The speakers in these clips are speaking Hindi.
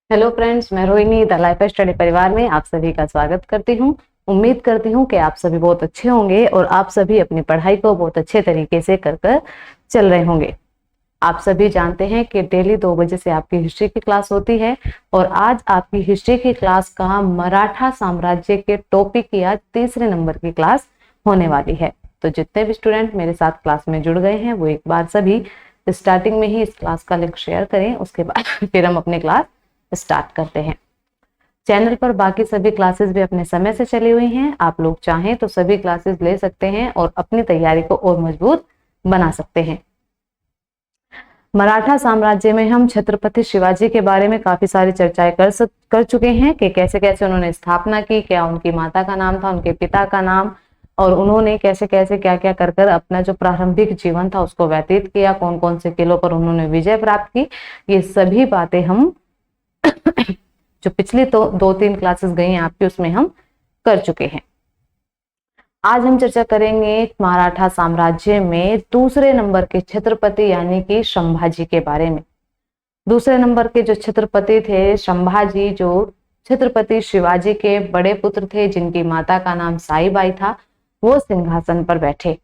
हेलो फ्रेंड्स, मैं रोहिणी द लाइफ स्टडी परिवार में आप सभी का स्वागत करती हूँ। उम्मीद करती हूँ कि आप सभी बहुत अच्छे होंगे और आप सभी अपनी पढ़ाई को बहुत अच्छे तरीके से कर चल रहे होंगे। आप सभी जानते हैं कि डेली 2 बजे से आपकी हिस्ट्री की क्लास होती है और आज आपकी हिस्ट्री की क्लास का मराठा साम्राज्य के टॉपिक की आज तीसरे नंबर की क्लास होने वाली है। तो जितने भी स्टूडेंट मेरे साथ क्लास में जुड़ गए हैं वो एक बार सभी स्टार्टिंग में ही इस क्लास का लिंक शेयर करें, उसके बाद फिर हम अपनी क्लास स्टार्ट करते हैं। चैनल पर बाकी सभी क्लासेस भी अपने समय से चली हुई हैं। आप लोग चाहें तो सभी क्लासेस ले सकते हैं और अपनी तैयारी को और मजबूत बना सकते हैं। मराठा साम्राज्य में हम छत्रपति शिवाजी के बारे में काफी सारी चर्चाएं कर चुके हैं कि कैसे कैसे उन्होंने स्थापना की, क्या उनकी माता का नाम था, उनके पिता का नाम, और उन्होंने कैसे कैसे क्या क्या कर अपना जो प्रारंभिक जीवन था उसको व्यतीत किया, कौन कौन से किलों पर उन्होंने विजय प्राप्त की। ये सभी बातें हम जो पिछली तो 2-3 क्लासेस गई हैं आपकी, उसमें हम कर चुके हैं। आज हम चर्चा करेंगे मराठा साम्राज्य में दूसरे नंबर के छत्रपति यानी कि संभाजी के बारे में। दूसरे नंबर के जो छत्रपति थे संभाजी, जो छत्रपति शिवाजी के बड़े पुत्र थे, जिनकी माता का नाम साईबाई था, वो सिंहासन पर बैठे।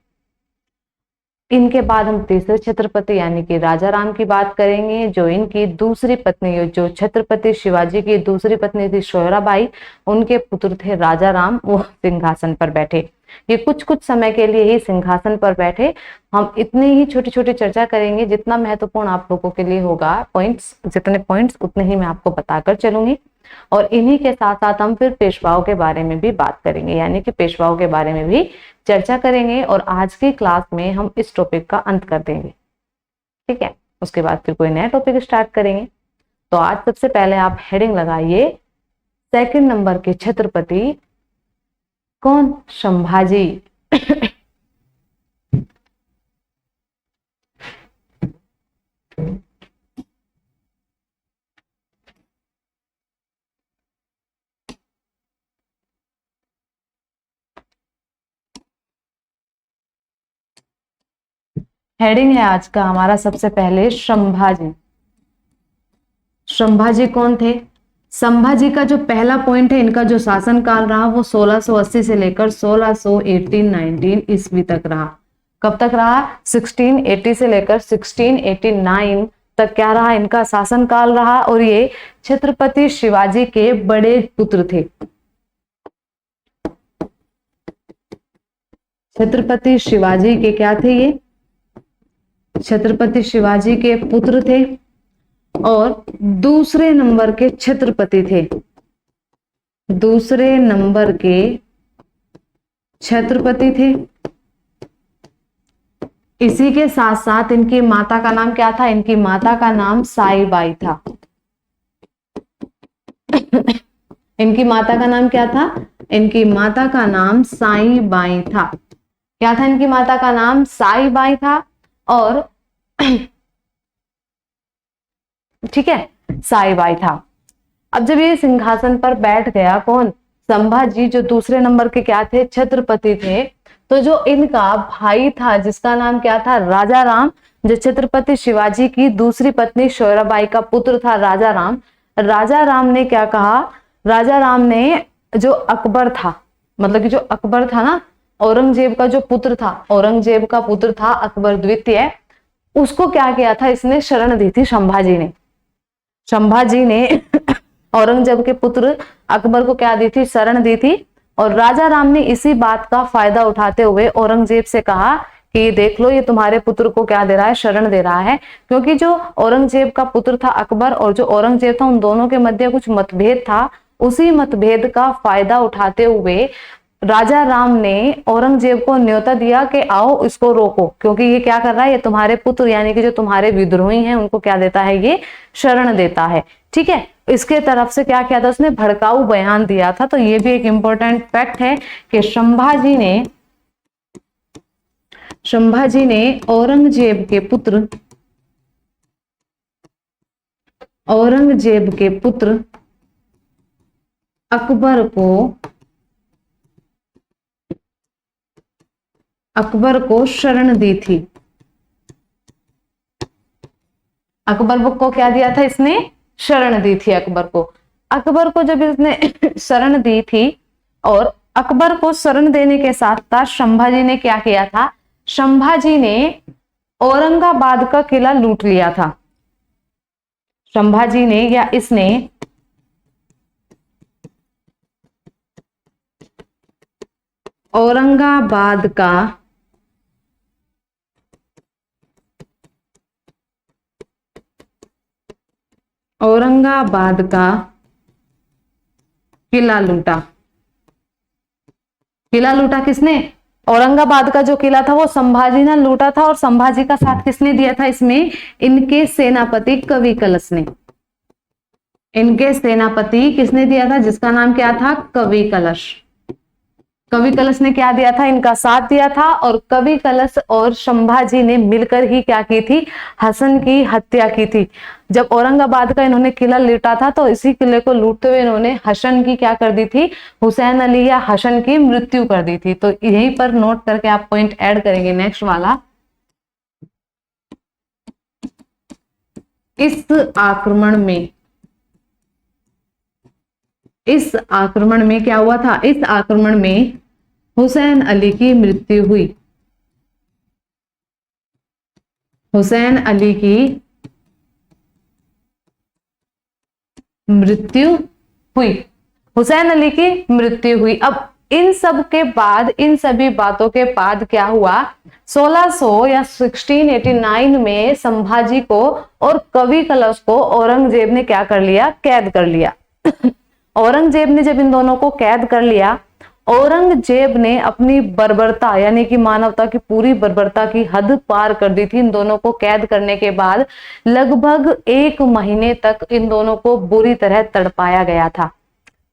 इनके बाद हम तीसरे छत्रपति यानी कि राजा राम की बात करेंगे, जो इनकी दूसरी पत्नी, जो छत्रपति शिवाजी की दूसरी पत्नी थी सोयराबाई, उनके पुत्र थे राजा राम, वो सिंहासन पर बैठे। ये कुछ कुछ समय के लिए ही सिंहासन पर बैठे। हम इतनी ही छोटी छोटी चर्चा करेंगे, जितना महत्वपूर्ण आप लोगों के लिए होगा, पॉइंट्स जितने पॉइंट्स उतने ही मैं आपको बताकर चलूंगी। और इन्हीं के साथ साथ हम फिर पेशवाओं के बारे में भी बात करेंगे, यानी कि पेशवाओं के बारे में भी चर्चा करेंगे और आज की क्लास में हम इस टॉपिक का अंत कर देंगे। ठीक है, उसके बाद फिर कोई नया टॉपिक स्टार्ट करेंगे। तो आज सबसे पहले आप हेडिंग लगाइए, सेकंड नंबर के छत्रपति कौन? संभाजी। हेडिंग है आज का हमारा सबसे पहले संभाजी। संभाजी कौन थे? संभाजी का जो पहला पॉइंट है, इनका जो शासनकाल रहा वो 1680 से लेकर 1618-19 ईस्वी तक रहा। कब तक रहा? 1680 से लेकर 1689 तक क्या रहा? इनका शासनकाल रहा। और ये छत्रपति शिवाजी के बड़े पुत्र थे। छत्रपति शिवाजी के क्या थे? ये छत्रपति शिवाजी के पुत्र थे और दूसरे नंबर के छत्रपति थे। दूसरे नंबर के छत्रपति थे। इसी के साथ साथ इनकी माता का नाम क्या था? इनकी माता का नाम साईबाई था। इनकी माता का नाम क्या था? इनकी माता का नाम साईबाई था। क्या था? इनकी माता का नाम साईबाई था। और ठीक है, साईबाई था। अब जब ये सिंहासन पर बैठ गया, कौन? संभाजी, जो दूसरे नंबर के क्या थे? छत्रपति थे। तो जो इनका भाई था, जिसका नाम क्या था? राजा राम, जो छत्रपति शिवाजी की दूसरी पत्नी सोयराबाई का पुत्र था राजा राम। राजा राम ने क्या कहा? राजा राम ने जो अकबर था, मतलब कि जो अकबर था ना, औरंगजेब का जो पुत्र था, औरंगजेब का पुत्र था अकबर द्वितीय, उसको क्या किया था? इसने शरण दी थी संभाजी ने। संभाजी ने औरंगजेब के पुत्र अकबर को क्या दी थी? शरण दी थी। और राजा राम ने इसी बात का फायदा उठाते हुए औरंगजेब से कहा कि देख लो, ये तुम्हारे पुत्र को क्या दे रहा है? शरण दे रहा है। क्योंकि जो औरंगजेब का पुत्र था अकबर और जो औरंगजेब था, उन दोनों के मध्य कुछ मतभेद था। उसी मतभेद का फायदा उठाते हुए राजा राम ने औरंगजेब को न्योता दिया कि आओ इसको रोको, क्योंकि ये क्या कर रहा है? ये तुम्हारे पुत्र यानी कि जो तुम्हारे विद्रोही हैं उनको क्या देता है? ये शरण देता है। ठीक है, इसके तरफ से क्या किया था? उसने भड़काऊ बयान दिया था। तो ये भी एक इंपॉर्टेंट फैक्ट है कि संभाजी ने औरंगजेब के पुत्र अकबर को शरण दी थी। अकबर को क्या दिया था इसने? शरण दी थी अकबर को। अकबर को जब इसने शरण दी थी, और अकबर को शरण देने के साथ साथ संभाजी ने क्या किया था, संभाजी ने औरंगाबाद का किला लूट लिया था। संभाजी ने या इसने औरंगाबाद का किला लूटा। किला लूटा किसने, औरंगाबाद का जो किला था वो संभाजी ने लूटा था, और संभाजी का साथ किसने दिया था इसमें, इनके सेनापति कवि कलश ने। इनके सेनापति किसने दिया था, जिसका नाम क्या था, कवि कलश। कवि कलश ने क्या दिया था, इनका साथ दिया था। और कवि कलश और संभाजी ने मिलकर ही क्या की थी, हसन की हत्या की थी। जब औरंगाबाद का इन्होंने किला लूटा था, तो इसी किले को लूटते हुए इन्होंने हसन की क्या कर दी थी, हुसैन अली या हसन की मृत्यु कर दी थी। तो यहीं पर नोट करके आप पॉइंट ऐड करेंगे नेक्स्ट वाला। इस आक्रमण में क्या हुआ था, इस आक्रमण में हुसैन अली की मृत्यु हुई। हुसैन अली की मृत्यु हुई। हुसैन अली की मृत्यु हुई। अब इन सब के बाद, इन सभी बातों के बाद क्या हुआ, 1600 या 1689 में संभाजी को और कवि कलश को औरंगजेब ने क्या कर लिया, कैद कर लिया। औरंगजेब ने जब इन दोनों को कैद कर लिया, औरंगजेब ने अपनी बर्बरता यानी कि मानवता की पूरी बर्बरता की हद पार कर दी थी। इन दोनों को कैद करने के बाद लगभग 1 महीने तक इन दोनों को बुरी तरह तड़पाया गया था।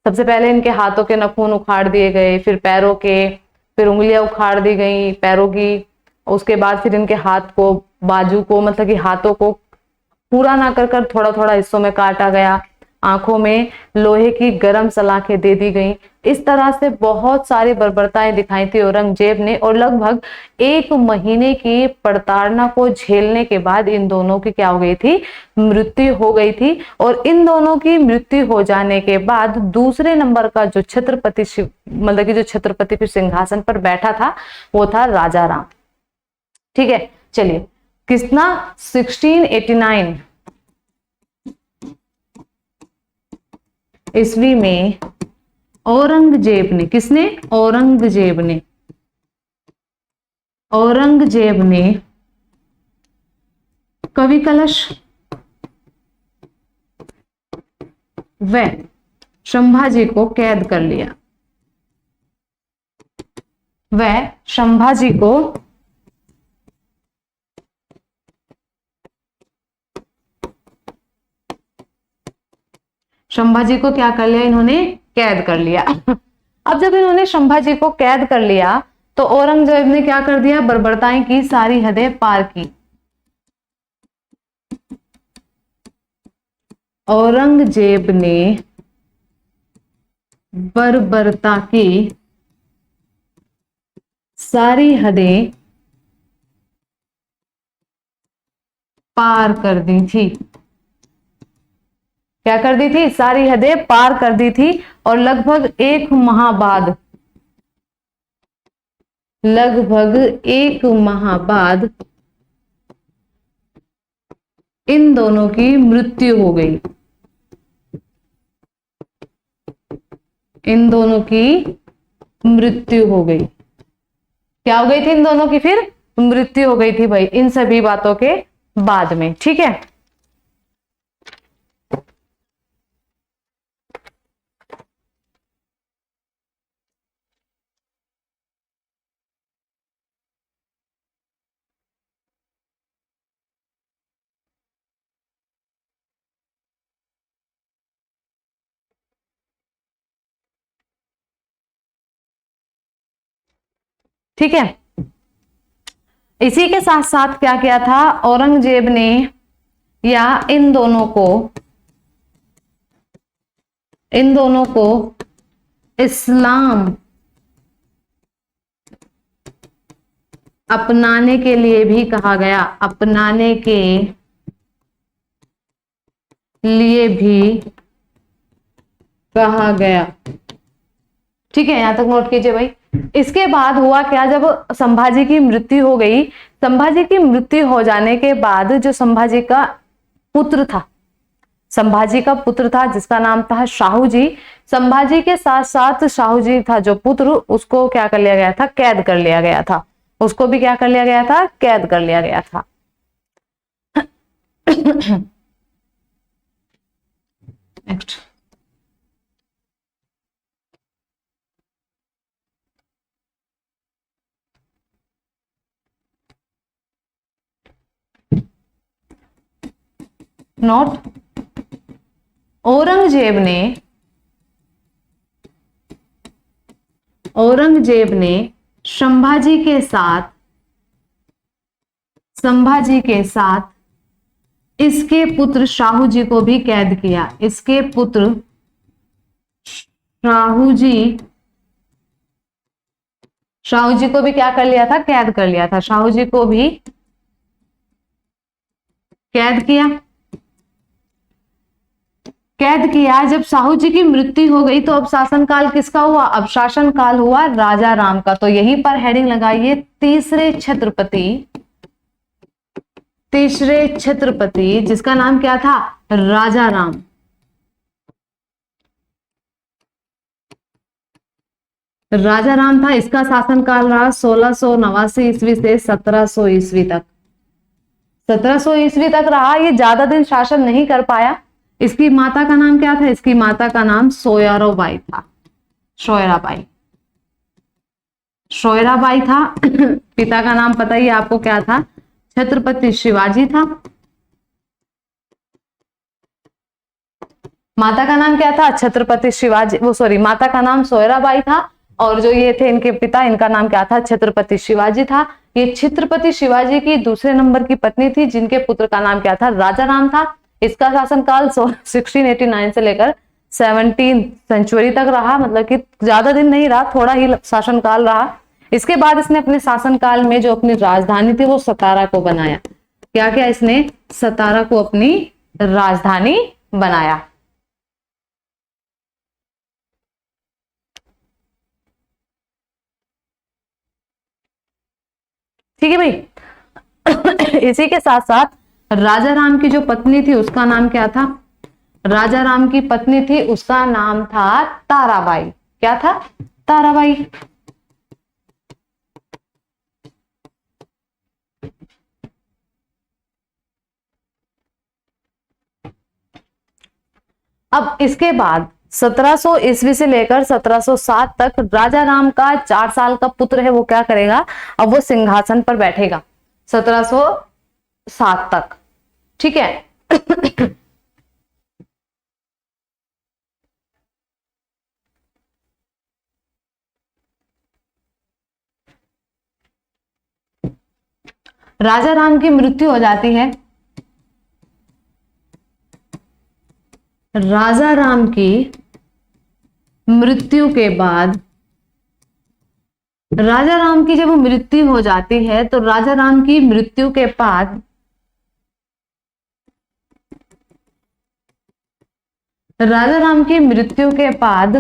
सबसे पहले इनके हाथों के नाखून उखाड़ दिए गए, फिर पैरों के, फिर उंगलियां उखाड़ दी गई पैरों की। उसके बाद फिर इनके हाथ को, बाजू को, मतलब कि हाथों को पूरा ना कर थोड़ा थोड़ा हिस्सों में काटा गया। आंखों में लोहे की गरम सलाखें दे दी गई। इस तरह से बहुत सारी बर्बरताएं दिखाई थी औरंगजेब ने, और लगभग 1 महीने की प्रताड़ना को झेलने के बाद इन दोनों की क्या हो गई थी, मृत्यु हो गई थी। और इन दोनों की मृत्यु हो जाने के बाद दूसरे नंबर का जो छत्रपति, मतलब कि जो छत्रपति फिर सिंहासन पर बैठा था, वो था राजा राम। ठीक है, चलिए कितना, 1689 ईस्वी में औरंगजेब ने, किसने, औरंगजेब ने कवि कलश व संभाजी को कैद कर लिया। संभाजी को क्या कर लिया, इन्होंने कैद कर लिया। अब जब इन्होंने संभाजी को कैद कर लिया, तो औरंगजेब ने क्या कर दिया, बर्बरताएं की सारी हदें पार की। औरंगजेब ने बर्बरता की सारी हदें पार कर दी थी। क्या कर दी थी, सारी हदें पार कर दी थी। और लगभग 1 माह बाद इन दोनों की मृत्यु हो गई। इन दोनों की मृत्यु हो गई। क्या हो गई थी, इन दोनों की फिर मृत्यु हो गई थी भाई, इन सभी बातों के बाद में। ठीक है, ठीक है। इसी के साथ साथ क्या किया था औरंगजेब ने, या इन दोनों को इस्लाम अपनाने के लिए भी कहा गया। अपनाने के लिए भी कहा गया। ठीक है, यहां तक नोट कीजिए भाई। इसके बाद हुआ क्या, जब संभाजी की मृत्यु हो गई, संभाजी की मृत्यु हो जाने के बाद जो संभाजी का पुत्र था, संभाजी का पुत्र था जिसका नाम था शाहूजी, संभाजी के साथ साथ शाहूजी था जो पुत्र, उसको क्या कर लिया गया था, कैद कर लिया गया था। उसको भी क्या कर लिया गया था, कैद कर लिया गया था। नेक्स्ट, नोट, औरंगजेब ने संभाजी के साथ इसके पुत्र शाहूजी को भी कैद किया। इसके पुत्र शाहूजी को भी क्या कर लिया था, कैद कर लिया था। शाहूजी को भी कैद किया। जब शाहूजी की मृत्यु हो गई तो अब शासनकाल किसका हुआ, अब शासनकाल हुआ राजा राम का। तो यहीं पर हेडिंग लगाइए, तीसरे छत्रपति जिसका नाम क्या था, राजा राम। राजा राम था, इसका शासनकाल रहा 1689 ईस्वी से 1700 ईस्वी तक। 1700 ईस्वी तक रहा, ये ज्यादा दिन शासन नहीं कर पाया। इसकी माता का नाम क्या था, इसकी माता का नाम सोयराबाई था। सोयराबाई था। पिता का नाम पता ही आपको क्या था, छत्रपति शिवाजी था। माता का नाम क्या था, छत्रपति शिवाजी, माता का नाम सोयराबाई था। और जो ये थे इनके पिता, इनका नाम क्या था, छत्रपति शिवाजी था। ये छत्रपति शिवाजी की दूसरे नंबर की पत्नी थी, जिनके पुत्र का नाम क्या था, राजा राम था। इसका शासनकाल 1689 से लेकर 17th सेंचुरी तक रहा, मतलब कि ज्यादा दिन नहीं रहा, थोड़ा ही शासनकाल रहा। इसके बाद इसने अपने शासनकाल में जो अपनी राजधानी थी वो सतारा को बनाया। क्या क्या, इसने सतारा को अपनी राजधानी बनाया। ठीक है भाई। इसी के साथ साथ राजा राम की जो पत्नी थी उसका नाम क्या था, राजा राम की पत्नी थी उसका नाम था ताराबाई। क्या था, ताराबाई। अब इसके बाद 1700 ईस्वी से लेकर 1707 तक राजा राम का 4 साल का पुत्र है, वो क्या करेगा, अब वो सिंहासन पर बैठेगा 1707 तक। ठीक है। राजा राम की मृत्यु हो जाती है। राजा राम की मृत्यु के बाद, राजा राम की जब मृत्यु हो जाती है तो राजा राम की मृत्यु के बाद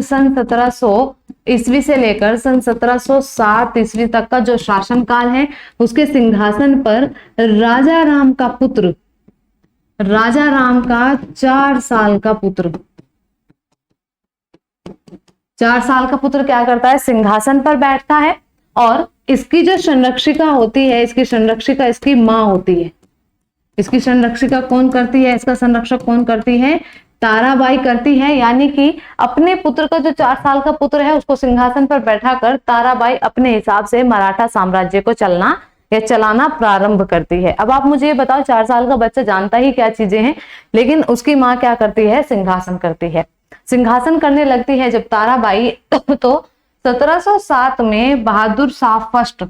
सन 1700 ईस्वी से लेकर सन 1707 ईस्वी तक का जो शासनकाल है, उसके सिंहासन पर राजा राम का पुत्र, राजा राम का 4 साल का पुत्र, 4 साल का पुत्र क्या करता है, सिंहासन पर बैठता है। और इसकी जो संरक्षिका होती है, इसकी संरक्षिका इसकी माँ होती है। इसकी संरक्षिका कौन करती है, इसका संरक्षक कौन करती है, ताराबाई करती है। यानी कि अपने पुत्र का जो 4 साल का पुत्र है उसको सिंहासन पर बैठाकर ताराबाई अपने हिसाब से मराठा साम्राज्य को चलाना प्रारंभ करती है। अब आप मुझे ये बताओ, 4 साल का बच्चा जानता ही क्या चीजें हैं, लेकिन उसकी माँ क्या करती है, सिंहासन करती है। सिंहासन करने लगती है जब ताराबाई तो 1707 में बहादुर शाह फर्स्ट,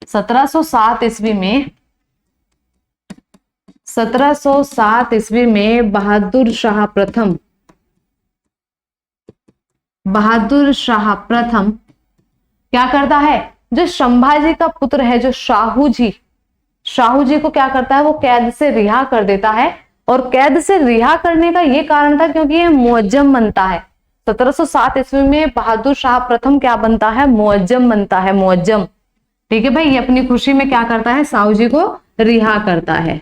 1707 ईस्वी में 1707 ईस्वी में बहादुर शाह प्रथम क्या करता है, जो संभाजी का पुत्र है, जो शाहू जी को क्या करता है, वो कैद से रिहा कर देता है और कैद से रिहा करने का ये कारण था क्योंकि ये मुअज्जम बनता है। 1707 ईस्वी में बहादुर शाह प्रथम क्या बनता है, मुअज्जम बनता है, मुअज्जम। ठीक है भाई, ये अपनी खुशी में क्या करता है, साहू जी को रिहा करता है,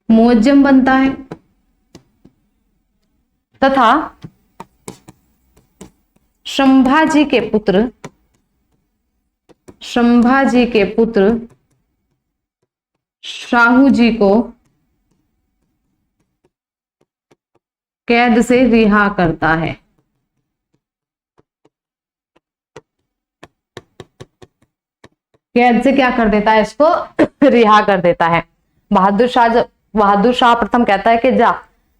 मुअज्जम बनता है। तथा संभाजी के पुत्र शाहू जी को कैद से रिहा करता है। कैद से क्या कर देता है, इसको रिहा कर देता है। बहादुर शाह प्रथम कहता है कि जा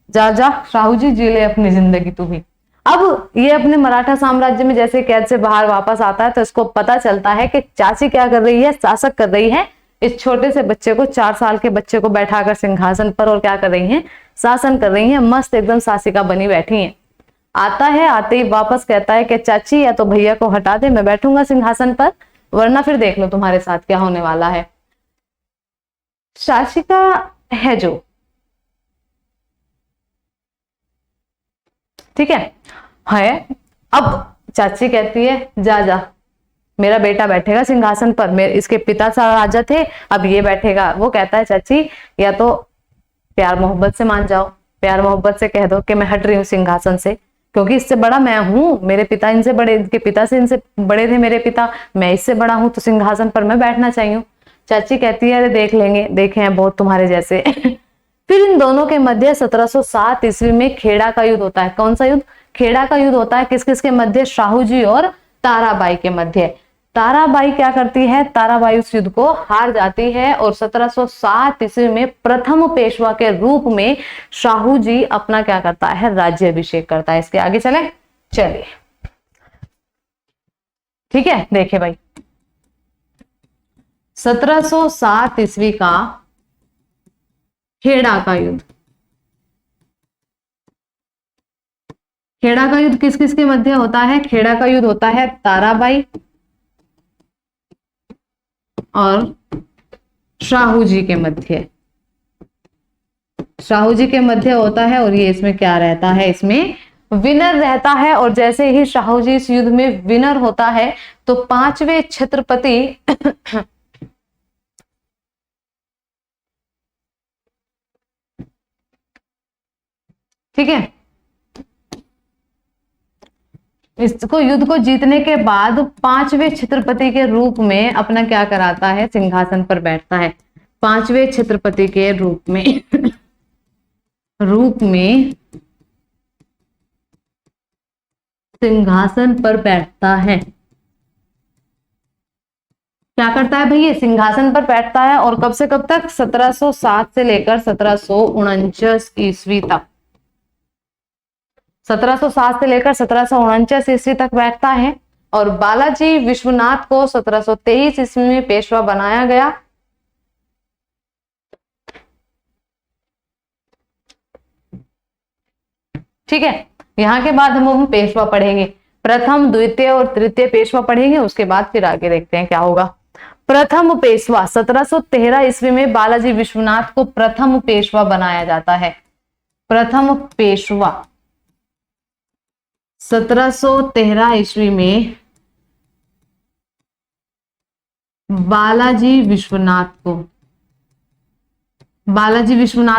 जा जा शाहू जी, जी ले अपनी जिंदगी तू भी। अब ये अपने मराठा साम्राज्य में जैसे कैद से बाहर वापस आता है तो इसको पता चलता है कि चाची क्या कर रही है, शासक कर रही है इस छोटे से बच्चे को, 4 साल के बच्चे को बैठाकर सिंहासन पर, और क्या कर रही हैं, शासन कर रही हैं, मस्त एकदम शासिका बनी बैठी हैं। आता है, आते ही वापस कहता है कि चाची या तो भैया को हटा दे, मैं बैठूंगा सिंहासन पर, वरना फिर देख लो तुम्हारे साथ क्या होने वाला है। शासिका है जो, ठीक है। अब चाची कहती है जा जा, मेरा बेटा बैठेगा सिंहासन पर, मेरे इसके पिता राजा थे, अब ये बैठेगा। वो कहता है चाची या तो प्यार मोहब्बत से मान जाओ, प्यार मोहब्बत से कह दो कि मैं हट रही हूँ सिंहासन से, क्योंकि इससे बड़ा मैं हूं, मेरे पिता इनसे बड़े, इनके पिता से इनसे बड़े थे मेरे पिता, मैं इससे बड़ा हूं, तो सिंहासन पर मैं बैठना चाहिए। चाची कहती है अरे देख लेंगे, देखे हैं बहुत तुम्हारे जैसे। फिर इन दोनों के मध्य 1707 ईस्वी में खेड़ा का युद्ध होता है। कौन सा युद्ध, खेड़ा का युद्ध होता है। किस किस के मध्य, शाहू जी और ताराबाई के मध्य। ताराबाई क्या करती है, ताराबाई उस युद्ध को हार जाती है और 1707 ईस्वी में प्रथम पेशवा के रूप में शाहू जी अपना क्या करता है, राज्याभिषेक करता है। इसके आगे चलिए ठीक है। देखिए भाई 1707 ईस्वी का खेड़ा का युद्ध, खेड़ा का युद्ध किस किस के मध्य होता है, खेड़ा का युद्ध होता है ताराबाई और शाहू जी के मध्य, शाहू जी के मध्य होता है। और ये इसमें क्या रहता है, इसमें विनर रहता है। और जैसे ही शाहू जी इस युद्ध में विनर होता है तो 5वें छत्रपति ठीक है, इसको युद्ध को जीतने के बाद 5वें छत्रपति के रूप में अपना क्या कराता है, सिंहासन पर बैठता है। 5वें छत्रपति के रूप में सिंहासन पर बैठता है। क्या करता है भैया, सिंहासन पर बैठता है। और कब से कब तक, 1707 से लेकर 1749 ईस्वी तक, 1707 से लेकर 1749 ईस्वी तक बैठता है। और बालाजी विश्वनाथ को 1723 ईस्वी में पेशवा बनाया गया। ठीक है, यहां के बाद हम पेशवा पढ़ेंगे, प्रथम द्वितीय और तृतीय पेशवा पढ़ेंगे, उसके बाद फिर आगे देखते हैं क्या होगा। प्रथम पेशवा 1713 ईस्वी में बालाजी विश्वनाथ को प्रथम पेशवा बनाया जाता है। प्रथम पेशवा 1713 ईस्वी में बालाजी विश्वनाथ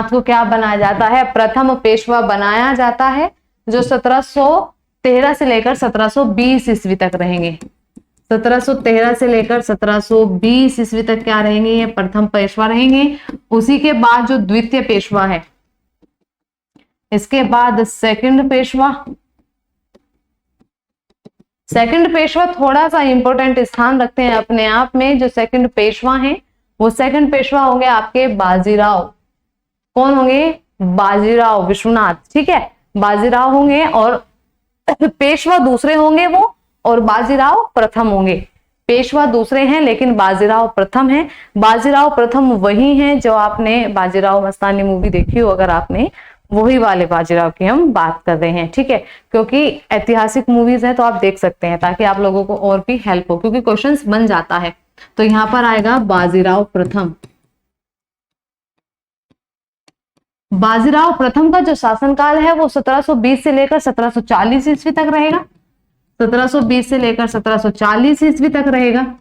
को क्या बनाया जाता है, प्रथम पेशवा बनाया जाता है, जो 1713 से लेकर 1720 ईस्वी तक रहेंगे। 1713 से लेकर 1720 ईस्वी तक क्या रहेंगे, ये प्रथम पेशवा रहेंगे। उसी के बाद जो द्वितीय पेशवा है, इसके बाद सेकंड पेशवा थोड़ा सा इंपॉर्टेंट स्थान रखते हैं अपने आप में। जो सेकंड पेशवा हैं वो सेकंड पेशवा होंगे आपके बाजीराव। कौन होंगे, बाजीराव विश्वनाथ। ठीक है, बाजीराव होंगे और पेशवा दूसरे होंगे वो, और बाजीराव प्रथम होंगे। पेशवा दूसरे हैं लेकिन बाजीराव प्रथम है। बाजीराव प्रथम वही हैं जो आपने बाजीराव मस्तानी मूवी देखी हो, अगर आपने, वही वाले बाजीराव की हम बात कर रहे हैं। ठीक है, क्योंकि ऐतिहासिक मूवीज हैं तो आप देख सकते हैं ताकि आप लोगों को और भी हेल्प हो, क्योंकि क्वेश्चंस बन जाता है। तो यहां पर आएगा बाजीराव प्रथम। बाजीराव प्रथम का जो शासनकाल है वो 1720 से लेकर 1740 ईस्वी तक रहेगा। 1720 से लेकर 1740 ईस्वी तक रहेगा।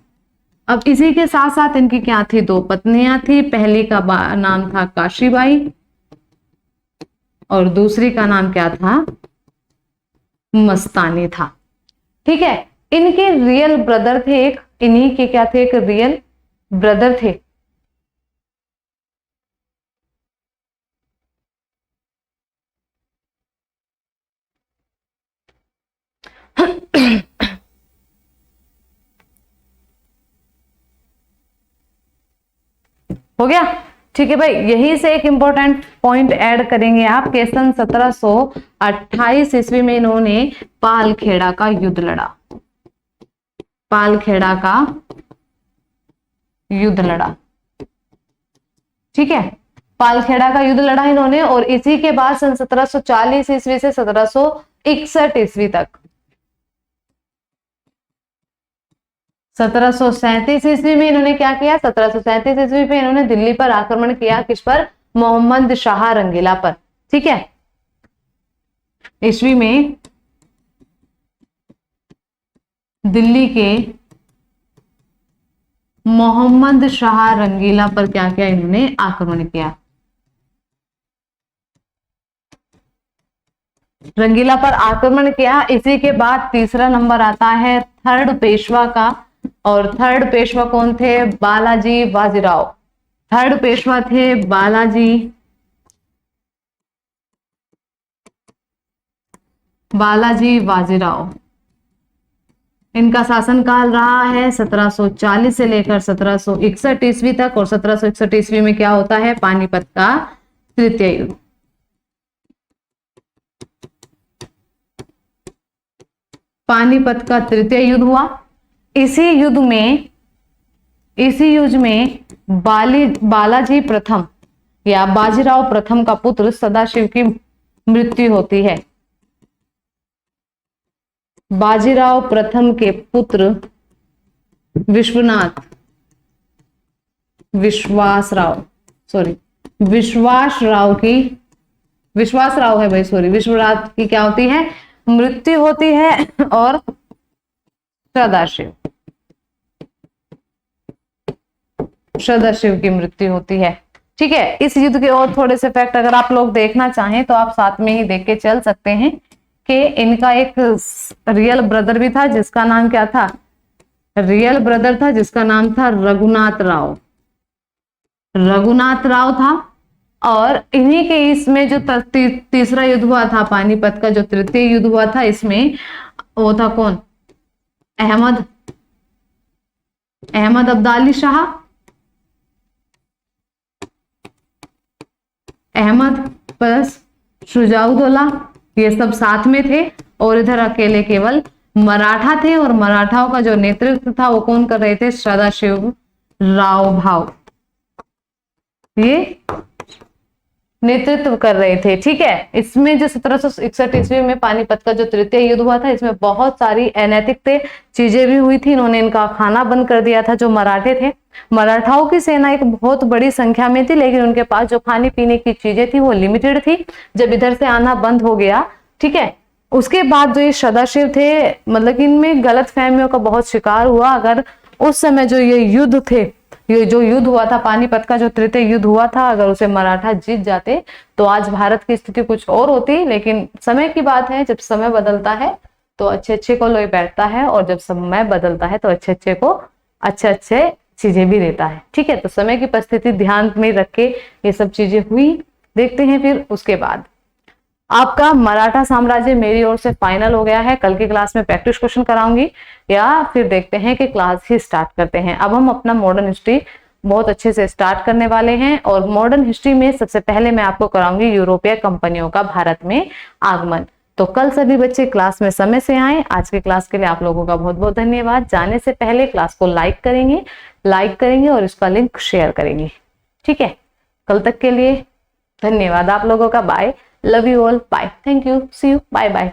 अब इसी के साथ साथ इनकी क्या थी, दो पत्नियां थी। पहली का नाम था काशीबाई और दूसरी का नाम क्या था, मस्तानी था। ठीक है, इनके रियल ब्रदर थे एक, इन्हीं के क्या थे, एक रियल ब्रदर थे। हो गया, ठीक है भाई। यही से एक इंपॉर्टेंट पॉइंट ऐड करेंगे आप के सन 1728 ईस्वी में इन्होंने पालखेड़ा का युद्ध लड़ा। पालखेड़ा का युद्ध लड़ा, ठीक है, पालखेड़ा का युद्ध लड़ा इन्होंने। और इसी के बाद सन 1740 ईस्वी से 1761 ईस्वी तक, 1737 ईस्वी में इन्होंने क्या किया, 1737 ईस्वी में इन्होंने दिल्ली पर आक्रमण किया। किस पर, मोहम्मद शाह रंगीला पर। ठीक है, ईस्वी में दिल्ली के मोहम्मद शाह रंगीला पर क्या किया, इन्होंने आक्रमण किया। रंगीला पर आक्रमण किया। इसी के बाद तीसरा नंबर आता है थर्ड पेशवा का, और थर्ड पेशवा कौन थे, बालाजी बाजीराव। थर्ड पेशवा थे बालाजी बाजीराव। इनका शासनकाल रहा है 1740 से लेकर 1761 ईस्वी तक। और 1761 ईस्वी में क्या होता है, पानीपत का तृतीय युद्ध। पानीपत का तृतीय युद्ध हुआ। इसी युद्ध में बालाजी प्रथम या बाजीराव प्रथम का पुत्र सदाशिव की मृत्यु होती है। बाजीराव प्रथम के पुत्र विश्वास राव की क्या होती है, मृत्यु होती है। और सदाशिव की मृत्यु होती है। ठीक है, इस युद्ध के और थोड़े से फैक्ट अगर आप लोग देखना चाहें तो आप साथ में ही देख के चल सकते हैं कि इनका एक रियल ब्रदर भी था जिसका नाम क्या था, जिसका नाम था रघुनाथ राव था। और इन्हीं के इसमें जो तीसरा युद्ध हुआ था, पानीपत का जो तृतीय युद्ध हुआ था, इसमें वो था कौन, अहमद अब्दाली शाह, अहमद प्लस शुजाउद्दौला, ये सब साथ में थे। और इधर अकेले केवल मराठा थे। और मराठाओं का जो नेतृत्व था वो कौन कर रहे थे, सदाशिव राव भाव, ये नेतृत्व कर रहे थे। ठीक है, इसमें जो 1761 ईस्वी में पानीपत का जो तृतीय युद्ध हुआ था, इसमें बहुत सारी अनैतिक चीजें भी हुई थी। इन्होंने इनका खाना बंद कर दिया था। जो मराठे थे, मराठाओं की सेना एक बहुत बड़ी संख्या में थी, लेकिन उनके पास जो खाने पीने की चीजें थी वो लिमिटेड थी। जब इधर से आना बंद हो गया, ठीक है, उसके बाद जो ये सदाशिव थे, मतलब इनमें गलत फहमियों का बहुत शिकार हुआ। अगर उस समय जो ये युद्ध थे, ये जो युद्ध हुआ था पानीपत का जो तृतीय युद्ध हुआ था, अगर उसे मराठा जीत जाते तो आज भारत की स्थिति कुछ और होती। लेकिन समय की बात है, जब समय बदलता है तो अच्छे को लोग बैठता है, और जब समय बदलता है तो अच्छे को अच्छे चीजें भी देता है। ठीक है, तो समय की परिस्थिति ध्यान में रख के ये सब चीजें हुई। देखते हैं फिर उसके बाद आपका मराठा साम्राज्य मेरी ओर से फाइनल हो गया है। कल की क्लास में प्रैक्टिस क्वेश्चन कराऊंगी, या फिर देखते हैं कि क्लास ही स्टार्ट करते हैं। अब हम अपना मॉडर्न हिस्ट्री बहुत अच्छे से स्टार्ट करने वाले हैं। और मॉडर्न हिस्ट्री में सबसे पहले मैं आपको कराऊंगी यूरोपीय कंपनियों का भारत में आगमन। तो कल सभी बच्चे क्लास में समय से आए। आज की क्लास के लिए आप लोगों का बहुत बहुत धन्यवाद। जाने से पहले क्लास को लाइक करेंगे और इसका लिंक शेयर करेंगे। ठीक है, कल तक के लिए धन्यवाद आप लोगों का। Bye, love you all, bye, thank you, see you, bye bye.